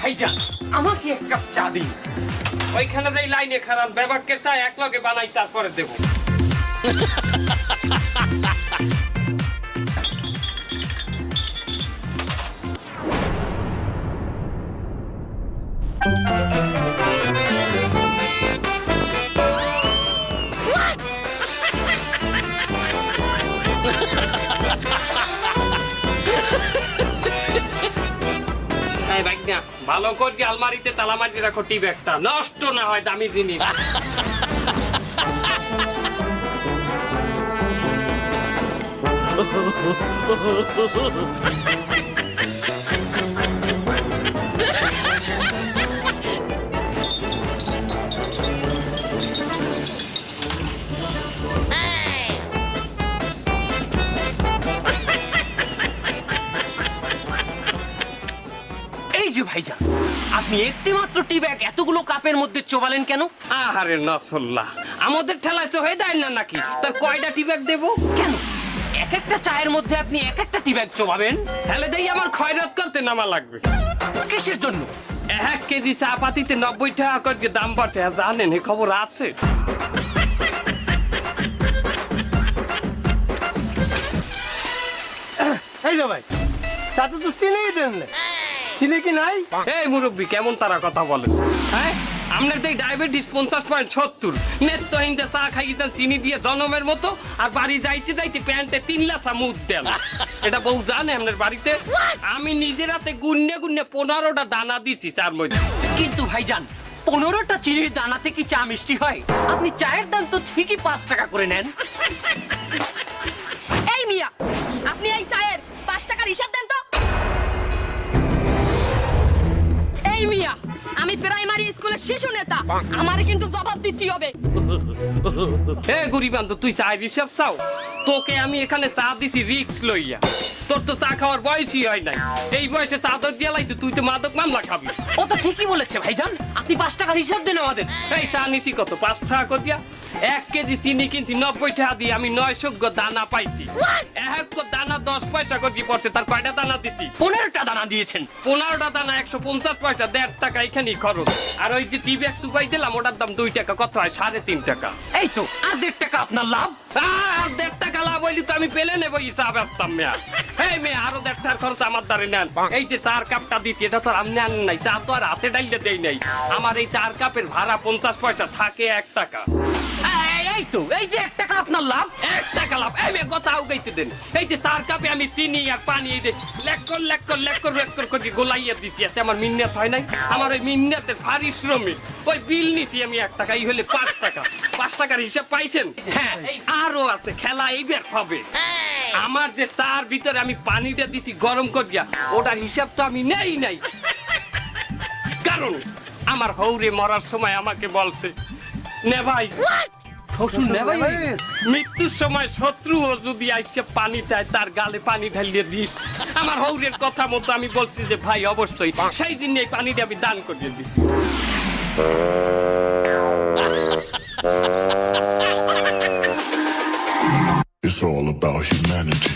ভাইজান আমাকে এক কাপ চা দিন। ওইখানে যাই লাইনে খারাপ ব্যবহারের চা এক লগে বানাই তারপরে দেবো। ভালো করে আলমারিতে তালা মারি রাখো টি ব্যাগটা, নষ্ট না হয়, দামি জিনিস। এই যে ভাইজান, আপনি একটি মাত্র টি ব্যাগ এতগুলো কাপের মধ্যে চোবালেন কেন? আহারে নসল্লাহ, আমাদের ঠেলায় তো হয়ে দেয় না নাকি? তার কয়টা টি ব্যাগ দেবো? কেন এক একটা চায়ের মধ্যে আপনি এক একটা টি ব্যাগ চোবাবেন? তাহলে দেই আমার খয়রাত করতে নামা লাগবে। কিসের জন্য? 1 কেজি চা পাতিতে 90 টাকা করে দাম বাড়ছে, জানেন এই খবর আছে? এই যে ভাই, সাথে তো চিনিই দেন না, চিনি কি নাই? এই মুরব্বী কেমন তারা কথা বলেন? হ্যাঁ, আপনার তো ডায়াবেটিস 50.70, নেত্রহীনতে চা খাইতেন চিনি দিয়ে জনমের মতো, আর বাড়ি যাইতে যাইতে প্যান্টে 3 লাসা মুখ দেন। এটা বউ জানে আপনার বাড়িতে? আমি নিজের হাতে গুন্নে 15টা দানা দিছি চার মধ্যে। কিন্তু ভাইজান 15টা চিনির দানাতে কি চা মিষ্টি হয়? আপনি চায়ের দাম তো ঠিকই 5 টাকা করে নেন। এই মিয়া, আপনি এই চায়ের 5 টাকার হিসাব দেন তো। এই মিয়া, আমি প্রাইমারি স্কুলের শিশু নেতা, আমারে কিন্তু জবাব দিতে হবে। এ গরিবান্ত, তুই চায়ের হিসাব চাও? তোকে আমি এখানে চা দিছি রিক্স লইয়া, তোর তো চা খাওয়ার বয়সই হয় নাই। এই বয়সে চা তো দিয়ে লাইছে, তুই তো মাদক মামলা খাবি। ও তো ঠিকই বলেছে ভাইজান, আপনি 5 টাকার হিসাব দেন আমাদের। এই চা নিছি কত? 5 টাকা করিয়া। 1 কেজি চিনি কিনছি 90 টাকা দিয়ে, আমি 900 দানা পাইছি। এক দানা 10 পয়সা করে পড়ছে, তার কয়টা দানা দিছি? 15টা দানা দিয়েছেন। 15টা দানা 150 পয়সা, 1.5 টাকা এখানেই খরচ। আর ওই যে টি ব্যাগ সুপাই দিলাম, ওটার দাম 2 টাকা, কত হয়? 3.5 টাকা। এই তো আর 1.5 টাকা আপনার লাভ। আর 1.5 টাকা লাভ হইলে তো আমি পেলে নেবো এই চা বেচতাম মেয়া। এই মেয়ে, আরো 1.5 টাকার খরচ আমার দ্বারে নেন। এই যে 4 কাপটা দিচ্ছি, এটা তো আপনি আনেন নাই, চা তো আর হাতে ডাইলে দেই নাই। আমার এই 4 কাপের ভাড়া 50 পয়সা, থাকে 1 টাকা। এই তো এই যে 1 টাকা আপনার লাভ। 1 টাকা লাভ? এই মেয়ে কথা উগাইতে দেন। এই যে 4 কাপে আমি চিনি আর পানি এই যে লেক কর করে গোলাইয়া দিচ্ছি, এতে আমার মিন্নাত হয় নাই? আমার ওই মিন্নাতের পারিশ্রমিক, ওই বিল নিছি আমি 1 টাকা, এই হলে 5 টাকা। 5 টাকার হিসাব পাইছেন? হ্যাঁ, আরো আছে, খেলা এইবার হবে। আমার যে চার ভিতরে আমি পানিটা দিছি গরম করিয়া, ওটার হিসাব তো আমি নেই নাই। কারণ আমার হৌরে মরার সময় আমাকে বলছে, নে ভাই, শ্বশুর না ভাই, মৃত্যুর সময় শত্রুও যদি আইসে পানি চায়, তার গালে পানি ঢালিয়ে দিস। আমার হৌরের কথা মতো আমি বলছি যে ভাই অবশ্যই, সেই জন্য এই পানিটা আমি দান করিয়ে দিছি। It's all about humanity.